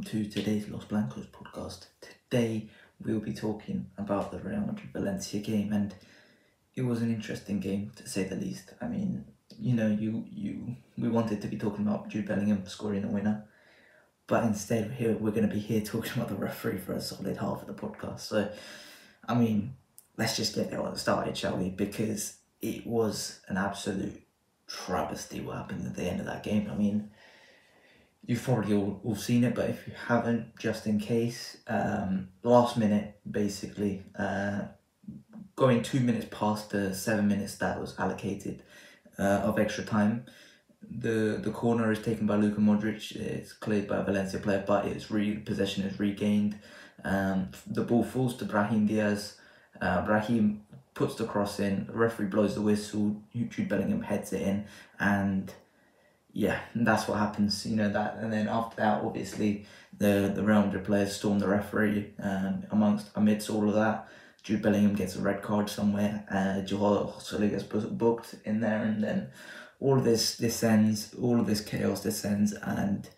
to today's Los Blancos podcast. Today we'll be talking about the Real Madrid-Valencia game, and it was an interesting game to say the least. I mean, we wanted to be talking about Jude Bellingham scoring the winner, but instead we're going to be here talking about the referee for a solid half of the podcast. So, I mean, let's just get there started, shall we? Because it was an absolute travesty what happened at the end of that game. I mean, you've probably all seen it, but if you haven't, just in case, last minute, basically, going 2 minutes past the 7 minutes that was allocated of extra time, the corner is taken by Luka Modric. It's cleared by a Valencia player, but possession is regained. The ball falls to Brahim Diaz. Brahim puts the cross in. The referee blows the whistle. Jude Bellingham heads it in, and yeah, that's what happens. And then after that, obviously, the Real Madrid players storm the referee. Amidst all of that, Jude Bellingham gets a red card somewhere. Joel gets booked in there, and then all of this chaos descends, and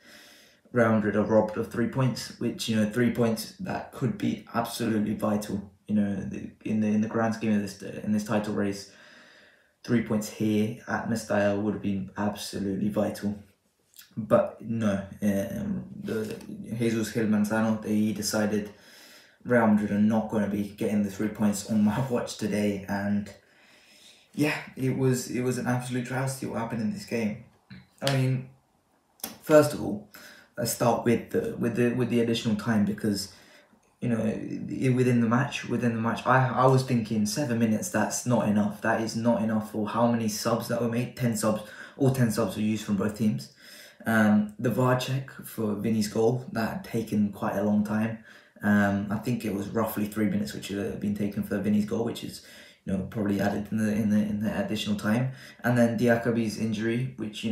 Real Madrid are robbed of 3 points, which 3 points that could be absolutely vital. In the grand scheme of this title race. 3 points here at Mestalla would have been absolutely vital. But no, Jesus Gil Manzano, he decided Real Madrid are not going to be getting the 3 points on my watch today. And yeah, it was an absolute travesty what happened in this game. I mean, first of all, let's start with the additional time, because within the match, I was thinking 7 minutes, that's not enough. That is not enough for how many subs that were made. 10 subs, all 10 subs were used from both teams. The VAR check for Vinny's goal, that had taken quite a long time. I think it was roughly 3 minutes, which had been taken for Vinny's goal, which is probably added in the additional time. And then Diakabi's injury, which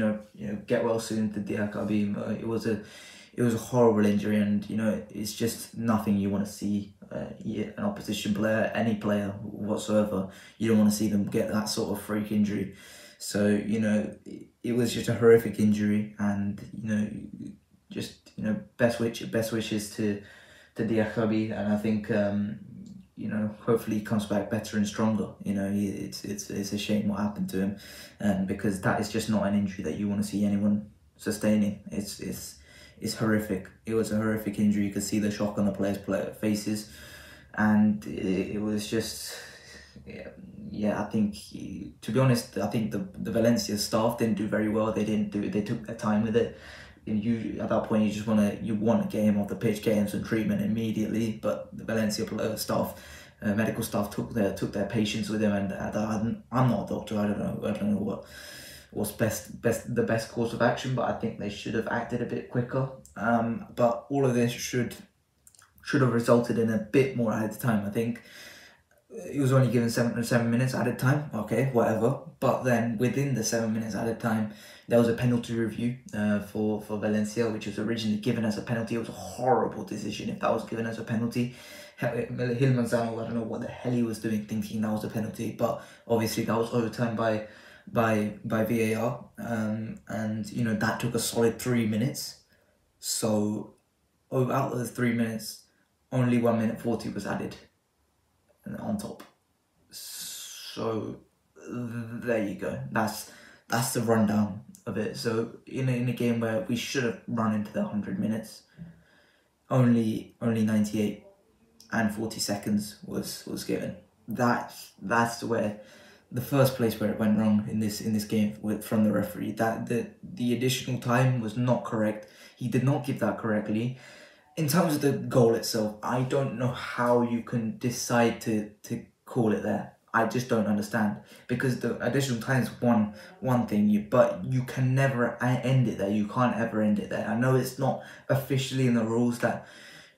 get well soon to Diakabi. It was a horrible injury, and it's just nothing you want to see. An opposition player, any player whatsoever, you don't want to see them get that sort of freak injury. So it was just a horrific injury, and best wishes to Diakabi, and I think hopefully he comes back better and stronger. It's a shame what happened to him, because that is just not an injury that you want to see anyone sustaining. It's horrific. It was a horrific injury. You could see the shock on the players' faces, and it was just, yeah. I think, to be honest, I think the Valencia staff didn't do very well. They took their time with it. At that point, you want to get him off the pitch, get him some treatment immediately. But the Valencia staff, medical staff, took their patience with him, and I'm not a doctor. I don't know what's the best course of action, but I think they should have acted a bit quicker. But all of this should have resulted in a bit more added time. I think it was only given 7 minutes added time. Okay, whatever. But then within the 7 minutes added time, there was a penalty review for Valencia, which was originally given as a penalty. It was a horrible decision if that was given as a penalty. Gil Manzano, I don't know what the hell he was doing thinking that was a penalty, but obviously that was overturned by VAR, and that took a solid 3 minutes. So out of the 3 minutes, only 1 minute 40 was added on top. So there you go. That's the rundown of it. So in a game where we should have run into the 100 minutes, only 98 and 40 seconds was given. That's where the first place where it went wrong in this game from the referee. That the additional time was not correct. He did not give that correctly. In terms of the goal itself, I don't know how you can decide to call it there. I just don't understand, because the additional time is one thing, but you can never end it there. You can't ever end it there. I know it's not officially in the rules that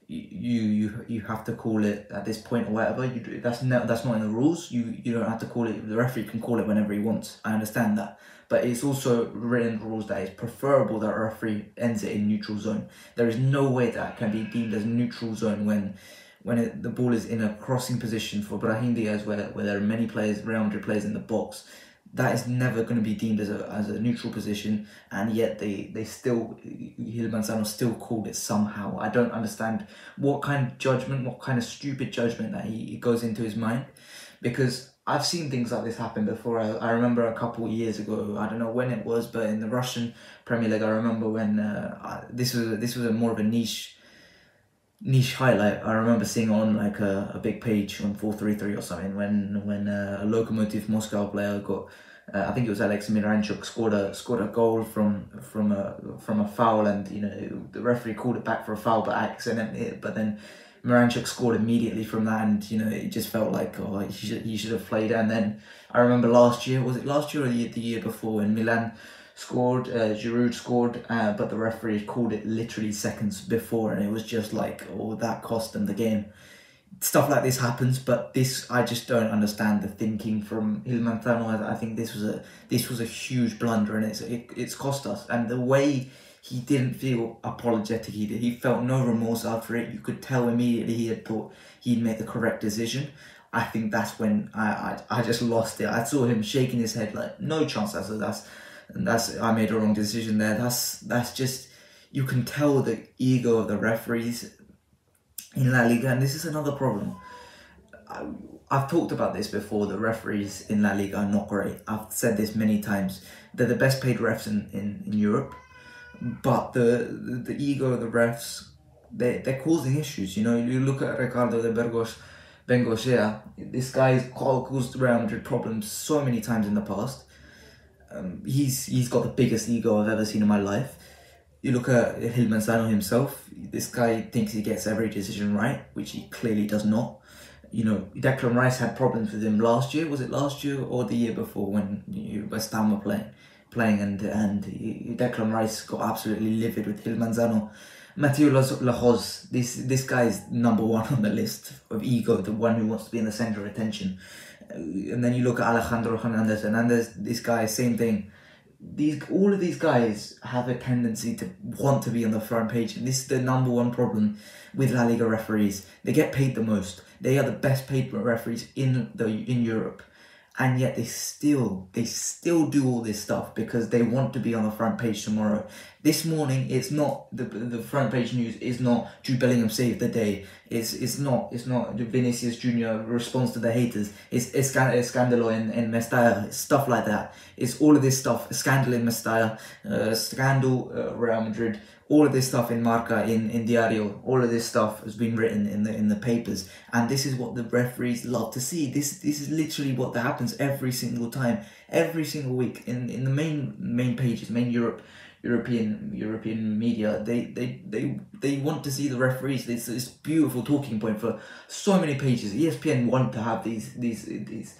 you have to call it at this point or whatever. That's not in the rules. You don't have to call it. The referee can call it whenever he wants. I understand that, but it's also written in the rules that it's preferable that a referee ends it in neutral zone. There is no way that can be deemed as neutral zone when the ball is in a crossing position for Brahim Diaz, where there are many players, Real Madrid players in the box. that is never going to be deemed as a neutral position, and yet they still, Gil Manzano still called it somehow. I don't understand what kind of judgment, what kind of stupid judgment that he goes into his mind, because I've seen things like this happen before. I remember a couple of years ago, I don't know when it was, but in the Russian Premier League, I remember when this was a more of a niche highlight. I remember seeing on like a big page on 433 or something when a Lokomotiv Moscow player got, I think it was Alex Miranchuk, scored a goal from a foul, and you know the referee called it back for a foul but then Miranchuk scored immediately from that, and you know it just felt like, oh, he should have played. And then I remember last year, was it last year or the year before, when Milan scored, Giroud scored, but the referee called it literally seconds before, and it was just like, oh, that cost them the game. Stuff like this happens, but I just don't understand the thinking from Gil Manzano. I think this was a huge blunder, and it's cost us. And the way he didn't feel apologetic, he felt no remorse after it. You could tell immediately he had thought he'd made the correct decision. I think that's when I just lost it. I saw him shaking his head like, no chance. I made a wrong decision there. That's just, you can tell the ego of the referees in La Liga, and this is another problem. I've talked about this before. The referees in La Liga are not great. I've said this many times. They're the best paid refs in Europe, but the ego of the refs, they're causing issues. You know, you look at Ricardo de Bengochea. This guy's caused Real Madrid problems so many times in the past. He's got the biggest ego I've ever seen in my life. You look at Gil Manzano himself. This guy thinks he gets every decision right, which he clearly does not. You know, Declan Rice had problems with him last year. Was it last year or the year before, when West Ham were playing, and Declan Rice got absolutely livid with Gil Manzano. Mathieu Lahoz, this guy is number one on the list of ego, the one who wants to be in the centre of attention. And then you look at Alejandro Hernandez, this guy, same thing. All of these guys have a tendency to want to be on the front page, and this is the number one problem with La Liga referees. They get paid the most. They are the best paid referees in Europe, and yet they still do all this stuff because they want to be on the front page tomorrow. This morning, it's not the front page news is not Jude Bellingham saved the day. It's not Vinicius Jr. response to the haters. It's scandalo in Mestalla, stuff like that. It's all of this stuff. Scandal in Mestalla, scandal Real Madrid. All of this stuff in Marca, in Diario. All of this stuff has been written in the papers, and this is what the referees love to see. This is literally what that happens every single time, every single week in the main pages, main European media. They want to see the referees. This beautiful talking point for so many pages. ESPN want to have these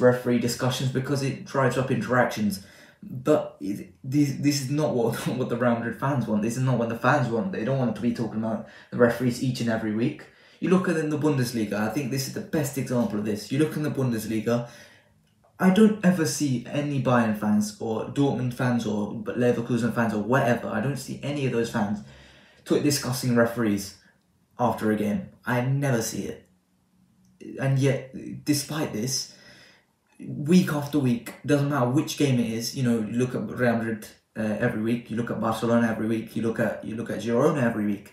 referee discussions because it drives up interactions. But this is not what the Real Madrid fans want. This is not what the fans want. They don't want to be talking about the referees each and every week. You look at in the Bundesliga. I think this is the best example of this. You look in the Bundesliga. I don't ever see any Bayern fans or Dortmund fans or Leverkusen fans or whatever. I don't see any of those fans discussing referees after a game. I never see it. And yet, despite this, week after week, doesn't matter which game it is, you know, you look at Real Madrid every week, you look at Barcelona every week, you look at Girona every week.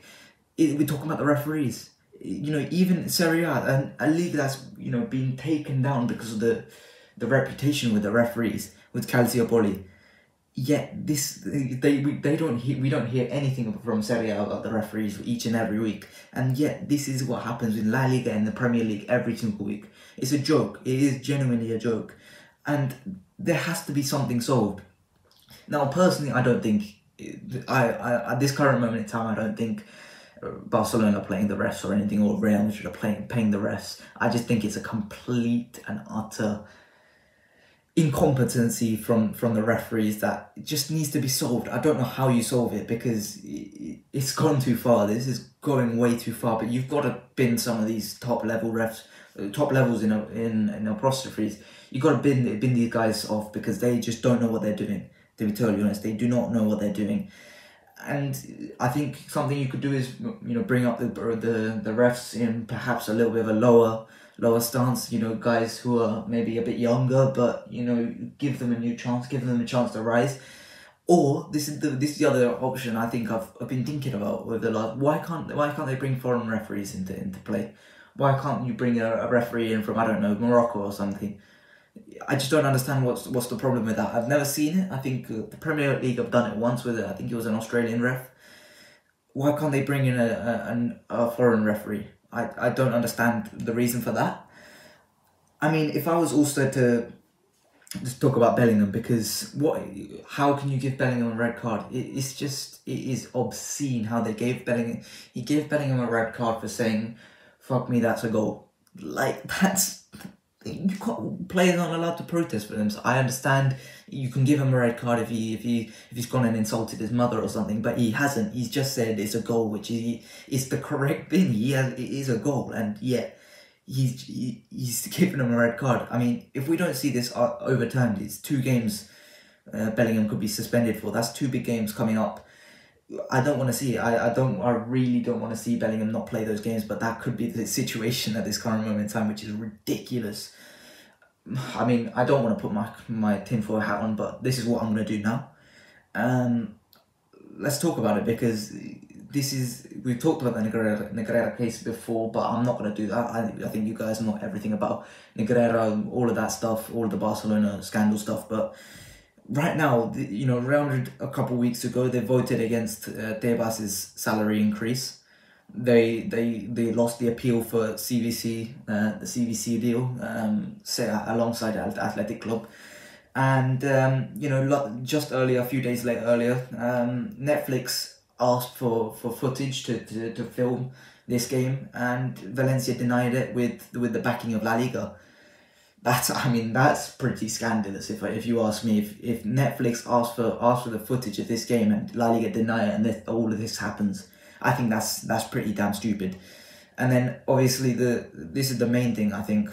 We're talking about the referees. You know, even Serie A, a league that's, you know, been taken down because of the reputation with the referees, with Calciopoli. Yet we don't hear anything from Serie A about the referees each and every week, and yet this is what happens in La Liga and the Premier League every single week. It's a joke. It is genuinely a joke, and there has to be something solved. Now, personally, I don't think at this current moment in time, I don't think Barcelona are playing the refs or anything, or Real Madrid are paying the refs. I just think it's a complete and utter incompetency from the referees that just needs to be solved. I don't know how you solve it, because it's gone too far. This is going way too far. But you've got to bin some of these top level refs, top levels in apostrophes. You've got to bin these guys off because they just don't know what they're doing. To be totally honest, they do not know what they're doing. And I think something you could do is, you know, bring up the refs in perhaps a little bit of a lower lower stance, you know, guys who are maybe a bit younger, but, you know, give them a new chance, give them a chance to rise. Or this is the other option I think I've been thinking about with the last. Why can't they bring foreign referees into play? Why can't you bring a referee in from, I don't know, Morocco or something? I just don't understand what's the problem with that. I've never seen it. I think the Premier League have done it once with it. I think it was an Australian ref. Why can't they bring in a foreign referee? I don't understand the reason for that. I mean, if I was also to just talk about Bellingham, because how can you give Bellingham a red card? It is obscene how they gave Bellingham. He gave Bellingham a red card for saying, "Fuck me, that's a goal." Like, players aren't allowed to protest for them. So I understand you can give him a red card if he's gone and insulted his mother or something, but he hasn't. He's just said it's a goal, which is the correct thing. It is a goal, and yet he's given him a red card. I mean, if we don't see this overturned, it's 2 games Bellingham could be suspended for. That's 2 big games coming up. I don't want to see it. I really don't want to see Bellingham not play those games, but that could be the situation at this current moment in time, which is ridiculous. I mean, I don't want to put my tinfoil hat on, but this is what I'm going to do now. Let's talk about it, because we've talked about the Negreira case before, but I'm not going to do that. I think you guys know everything about Negreira, all of that stuff, all of the Barcelona scandal stuff, but right now, you know, Real Madrid a couple of weeks ago, they voted against Tebas's salary increase. They lost the appeal for CVC, the CVC deal, alongside Athletic Club. And, you know, just earlier, a few days earlier, Netflix asked for footage to film this game, and Valencia denied it with the backing of La Liga. That's pretty scandalous if you ask me. If Netflix asked for the footage of this game and La Liga deny it, and all of this happens, I think that's pretty damn stupid. And then obviously this is the main thing, I think.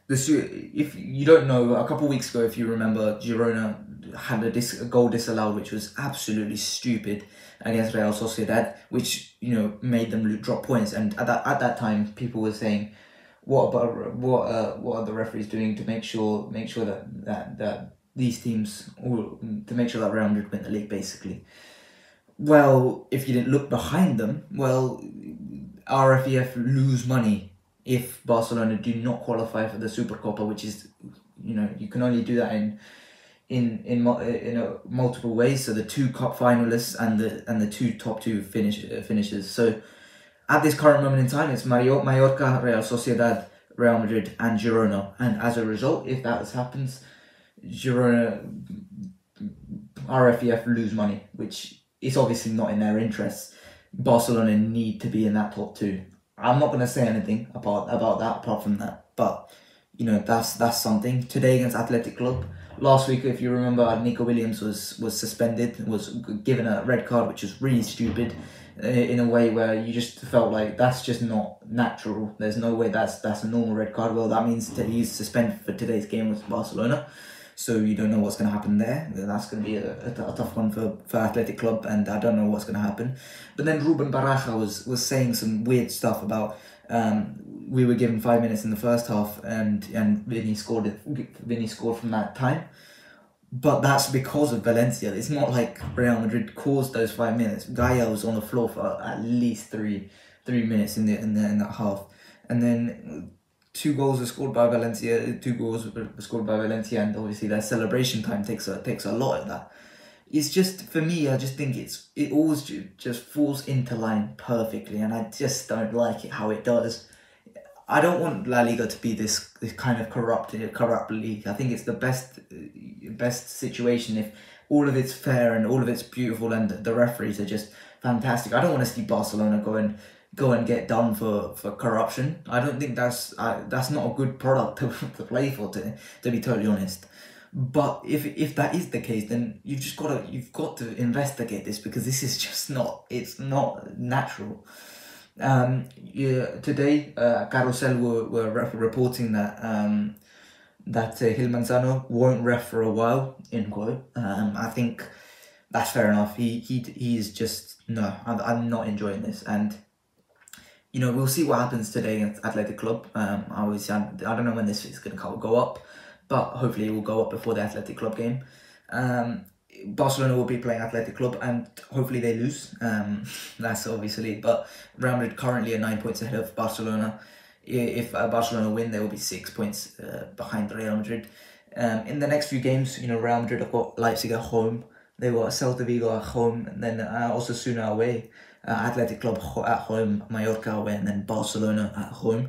If you don't know, a couple of weeks ago, if you remember, Girona had a goal disallowed, which was absolutely stupid, against Real Sociedad, which, you know, made them drop points. And at that time, people were saying, what are the referees doing to make sure that these teams, or to make sure that Real Madrid win the league, basically? Well, if you didn't look behind them, well, RFEF lose money if Barcelona do not qualify for the Supercopa, which is, you know, you can only do that in multiple ways. So the 2 cup finalists and the 2 top 2 finishers. So at this current moment in time, it's Mallorca, Real Sociedad, Real Madrid, and Girona. And as a result, if that happens, Girona, RFEF lose money, which is obviously not in their interests. Barcelona need to be in that top 2. I'm not going to say anything about that apart from that, but, you know, that's something. Today against Athletic Club, last week, if you remember, Nico Williams was suspended, was given a red card, which was really stupid, in a way where you just felt like that's just not natural. There's no way that's a normal red card. Well, that means that he's suspended for today's game with Barcelona, so you don't know what's going to happen there. That's going to be a tough one for Athletic Club, and I don't know what's going to happen. But then Ruben Baraja was saying some weird stuff about we were given 5 minutes in the first half, and Vinny scored from that time. But that's because of Valencia. It's not like Real Madrid caused those 5 minutes. Gaia was on the floor for at least three minutes in that half, and then 2 goals were scored by Valencia. 2 goals were scored by Valencia, and obviously their celebration time takes a lot of that. It's just, for me, I just think it always just falls into line perfectly, and I just don't like it how it does. I don't want La Liga to be this kind of corrupt league. I think it's the best situation if all of it's fair and all of it's beautiful and the referees are just fantastic. I don't want to see Barcelona go and get done for corruption. I don't think that's not a good product to play for, to be totally honest. But if that is the case, then you've got to investigate this, because this is just it's not natural. Today, Carrusel were reporting that Gil Manzano won't ref for a while, in quote. I think that's fair enough. He's just, no, I'm not enjoying this. And you know, we'll see what happens today at Athletic Club. I don't know when this is going to go up, but hopefully it will go up before the Athletic Club game. Barcelona will be playing Athletic Club, and hopefully they lose. That's obviously, but Real Madrid currently are 9 points ahead of Barcelona. If Barcelona win, they will be 6 points behind Real Madrid. In the next few games, you know, Real Madrid have got Leipzig at home. They got Celta Vigo at home, and then Osasuna away. Athletic Club at home, Mallorca away, and then Barcelona at home.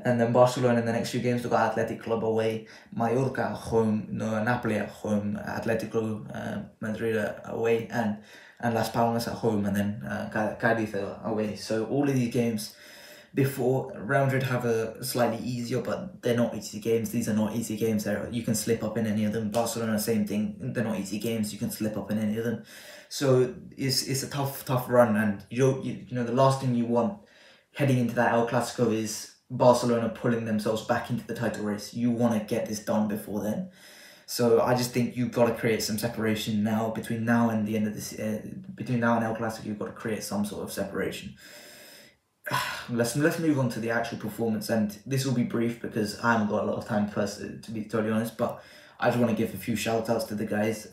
And then Barcelona in the next few games, they've got Athletic Club away, Mallorca at home, Napoli at home, Atletico Madrid away, and Las Palmas at home, and then Cádiz away. So all of these games, before Real Madrid have a slightly easier, but they're not easy games. These are not easy games. You can slip up in any of them. Barcelona, same thing. They're not easy games. You can slip up in any of them. So it's a tough run, and you know the last thing you want heading into that El Clasico is Barcelona pulling themselves back into the title race. You want to get this done before then. So I just think you've got to create some separation now between now and the end of this. Between now and El Clasico, you've got to create some sort of separation. Let's move on to the actual performance, and this will be brief because I haven't got a lot of time to be totally honest. But I just want to give a few shout outs to the guys.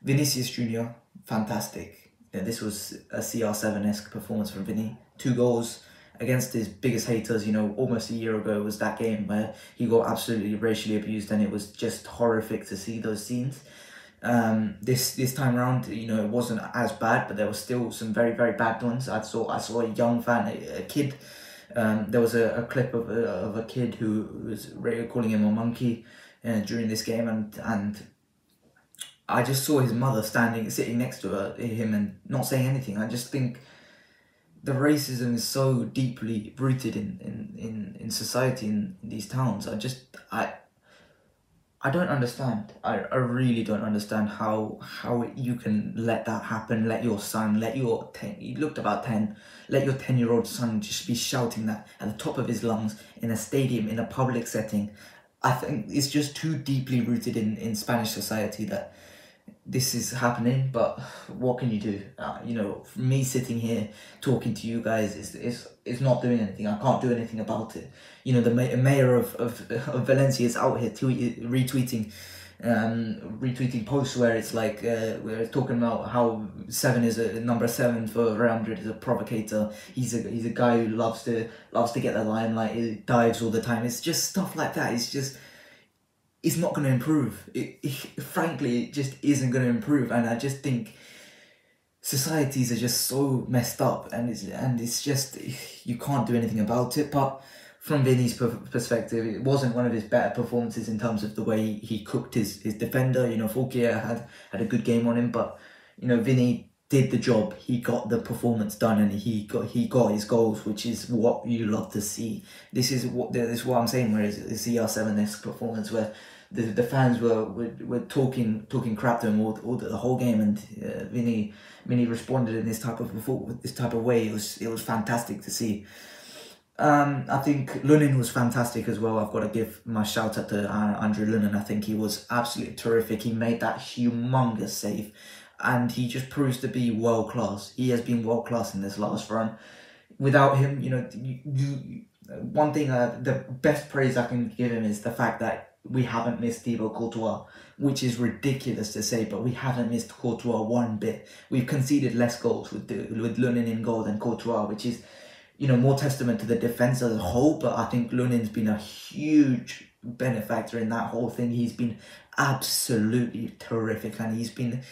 Vinicius Jr., fantastic. This was a CR7-esque performance from Vinny. 2 goals against his biggest haters. You know, almost a year ago was that game where he got absolutely racially abused, and it was just horrific to see those scenes. This time around, you know, it wasn't as bad, but there was still some very, very bad ones. I saw a young fan, a kid. There was a clip of a kid who was calling him a monkey during this game, and I just saw his mother sitting next to him and not saying anything. I just think the racism is so deeply rooted in society in these towns. I don't understand. I really don't understand how you can let that happen. Let your son, he looked about 10, let your 10-year-old son just be shouting that at the top of his lungs in a stadium, in a public setting. I think it's just too deeply rooted in Spanish society that this is happening, but what can you do? You know, me sitting here talking to you guys is not doing anything. I can't do anything about it. You know, the mayor of Valencia is out here retweeting posts where it's like where it's talking about how number 7 for Real Madrid is a provocator. He's a guy who loves to get the limelight. He dives all the time. It's just stuff like that. It's not going to improve. Frankly, it just isn't going to improve. And I just think societies are just so messed up, and it's just, you can't do anything about it. But from Vinny's perspective, it wasn't one of his better performances in terms of the way he cooked his defender. You know, Fulquier had a good game on him, but you know, Vinny did the job. He got the performance done, and he got his goals, which is what you love to see. This is what I'm saying. Where it's a CR7-esque performance where the fans were talking crap to him all the whole game, and Vinny responded in this type of way. It was fantastic to see. I think Lunin was fantastic as well. I've got to give my shout out to Andrew Lunin. I think he was absolutely terrific. He made that humongous save, and he just proves to be world class. He has been world class in this last run. Without him, you know, one thing, the best praise I can give him is the fact that we haven't missed Thibaut Courtois, which is ridiculous to say, but we haven't missed Courtois one bit. We've conceded less goals with Lunin in goal than Courtois, which is, you know, more testament to the defence as a whole. But I think Lunin's been a huge benefactor in that whole thing. He's been absolutely terrific, and he's been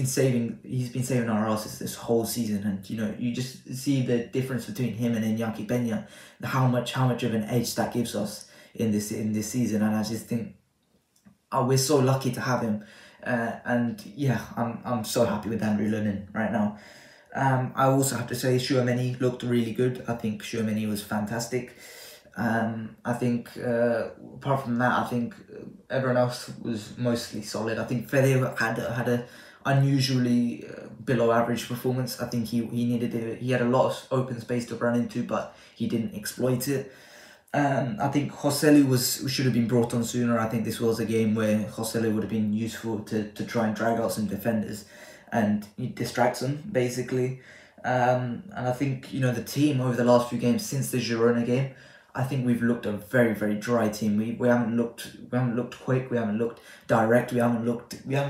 saving our asses this whole season. And you know, you just see the difference between him and Iñaki Peña, how much of an edge that gives us in this season. And I just think we're so lucky to have him, and yeah, I'm so happy with Andrew Lunin right now. I also have to say Tchouaméni looked really good. I think Tchouaméni was fantastic. I think apart from that, I think everyone else was mostly solid. I think Fede had a unusually below average performance. I think he had a lot of open space to run into, but he didn't exploit it. I think Joselu should have been brought on sooner. I think this was a game where Joselu would have been useful to try and drag out some defenders and he distracts them, basically. And I think, you know, the team over the last few games since the Girona game, I think we've looked a very, very dry team. We haven't looked quick, we haven't looked direct, we haven't looked Real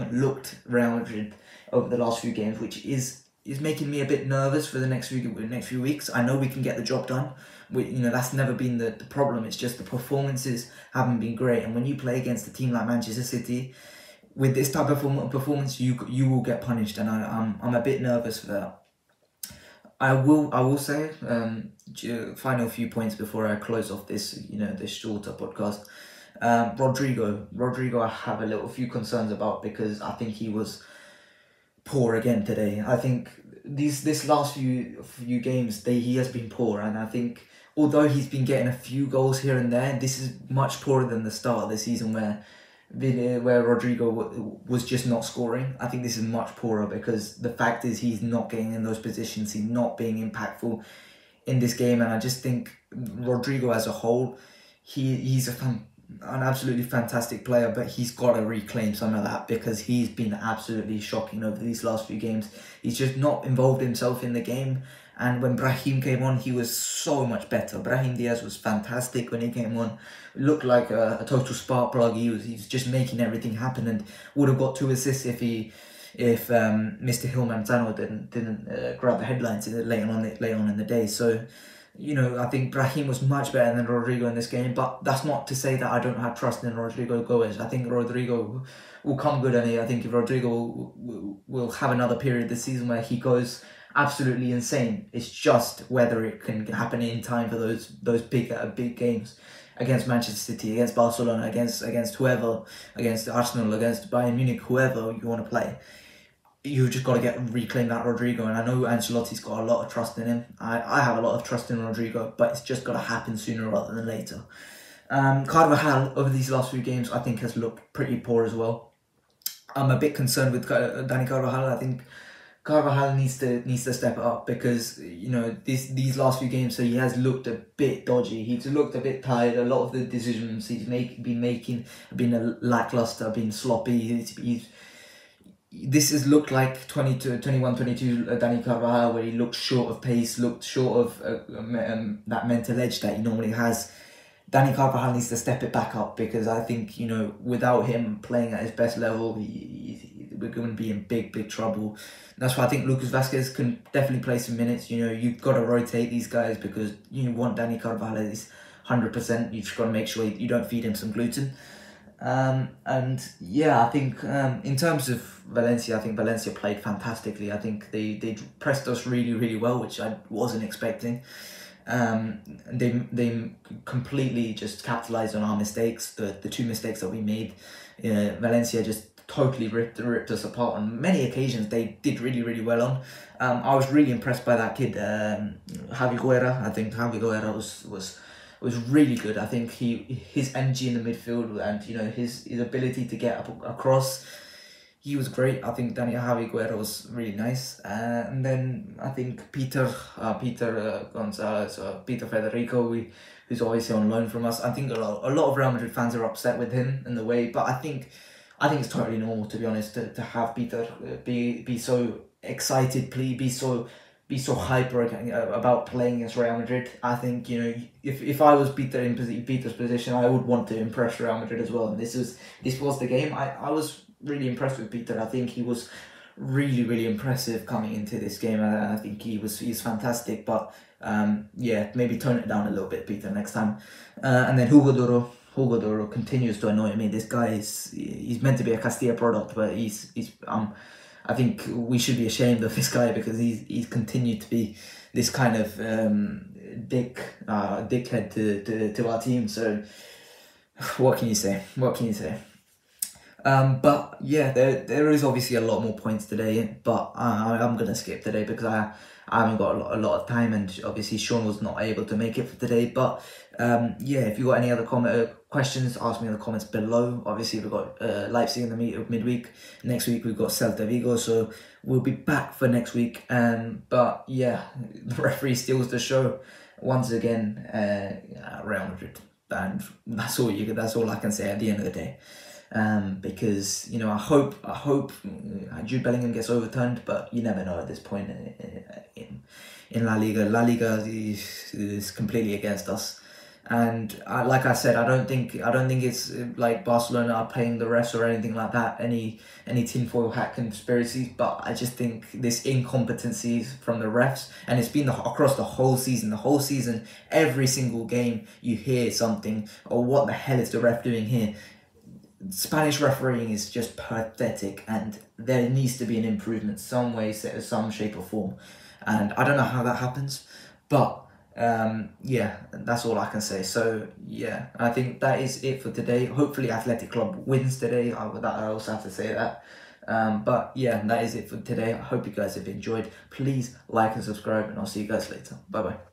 Madrid over the last few games, which is making me a bit nervous for the next few weeks. I know we can get the job done. You know, that's never been the problem. It's just the performances haven't been great. And when you play against a team like Manchester City, with this type of performance, you will get punished, and I'm a bit nervous for that. I will say, final few points before I close off this, you know, this shorter podcast. Rodrygo, I have a little few concerns about, because I think he was poor again today. I think this last few games, he has been poor, and I think although he's been getting a few goals here and there, this is much poorer than the start of the season where Rodrygo was just not scoring. I think this is much poorer, because the fact is he's not getting in those positions, he's not being impactful in this game, and I just think Rodrygo as a whole, he's an absolutely fantastic player, but he's got to reclaim some of that, because he's been absolutely shocking over these last few games. He's just not involved himself in the game. And when Brahim came on, he was so much better. Brahim Diaz was fantastic when he came on. Looked like a total spark plug. He was just making everything happen, and would have got 2 assists if Mr. Manzano didn't grab the headlines later on in the day. So, you know, I think Brahim was much better than Rodrygo in this game, but that's not to say that I don't have trust in Rodrygo Goes. I think Rodrygo will come good, and I think Rodrygo will have another period this season where he goes absolutely insane. It's just whether it can happen in time for those big games against Manchester City, against Barcelona, against whoever, against Arsenal, against Bayern Munich, whoever you want to play. You've just got to reclaim that Rodrygo, and I know Ancelotti's got a lot of trust in him. I have a lot of trust in Rodrygo, but it's just got to happen sooner rather than later. Carvajal over these last few games, I think, has looked pretty poor as well. I'm a bit concerned with Dani Carvajal. I think Carvajal needs to step it up, because, you know, these last few games, so he has looked a bit dodgy. He's looked a bit tired. A lot of the decisions he's been making have been lackluster, been sloppy. This has looked like 22 Dani Carvajal, where he looked short of pace, looked short of that mental edge that he normally has. Dani Carvajal needs to step it back up, because I think, you know, without him playing at his best level, we're going to be in big trouble. That's why I think Lucas Vázquez can definitely play some minutes. You know, you've got to rotate these guys, because you want Dani Carvajal at his 100%. You've just got to make sure you don't feed him some gluten. And yeah, I think in terms of Valencia, I think Valencia played fantastically. I think they pressed us really well, which I wasn't expecting. They completely just capitalized on our mistakes, the 2 mistakes that we made. Valencia just totally ripped us apart on many occasions. They did really well on. I was really impressed by that kid, Javi Guerra. I think Javi Guerra was really good. I think his energy in the midfield, and, you know, his ability to get across, he was great. I think Javi Guerra was really nice. And then I think Peter Gonzalez, Peter Federico, who's obviously on loan from us. I think a lot of Real Madrid fans are upset with him in the way, but I think it's totally normal, to be honest, to have Peter be so excited, be so hyper about playing against Real Madrid. I think, you know, if I was Peter's position, I would want to impress Real Madrid as well. And this was the game. I was really impressed with Peter. I think he was really impressive coming into this game. I think he's fantastic. But yeah, maybe tone it down a little bit, Peter, next time. And then Hugo Duro continues to annoy me. This guy he's meant to be a Castilla product, but I think we should be ashamed of this guy, because he's continued to be this kind of dickhead to our team. So what can you say? But yeah, there is obviously a lot more points today, but I'm gonna skip today because I haven't got a lot of time, and obviously Sean was not able to make it for today. But yeah, if you got any other questions, ask me in the comments below. Obviously we've got Leipzig in the midweek. Next week we've got Celta Vigo, so we'll be back for next week. But yeah, the referee steals the show once again. Real Madrid, and that's all I can say at the end of the day. because, you know, I hope Jude Bellingham gets overturned, but you never know at this point in La Liga. La Liga is completely against us. And like I said, I don't think it's like Barcelona are paying the refs or anything like that, any tinfoil hat conspiracies. But I just think this incompetencies from the refs, and it's been across the whole season. The whole season, every single game, you hear something, or what the hell is the ref doing here? Spanish refereeing is just pathetic, and there needs to be an improvement some way, some shape or form. And I don't know how that happens, but yeah, that's all I can say. So yeah, I think that is it for today. Hopefully Athletic Club wins today. I also have to say that. But yeah, that is it for today. I hope you guys have enjoyed. Please like and subscribe, and I'll see you guys later. Bye bye.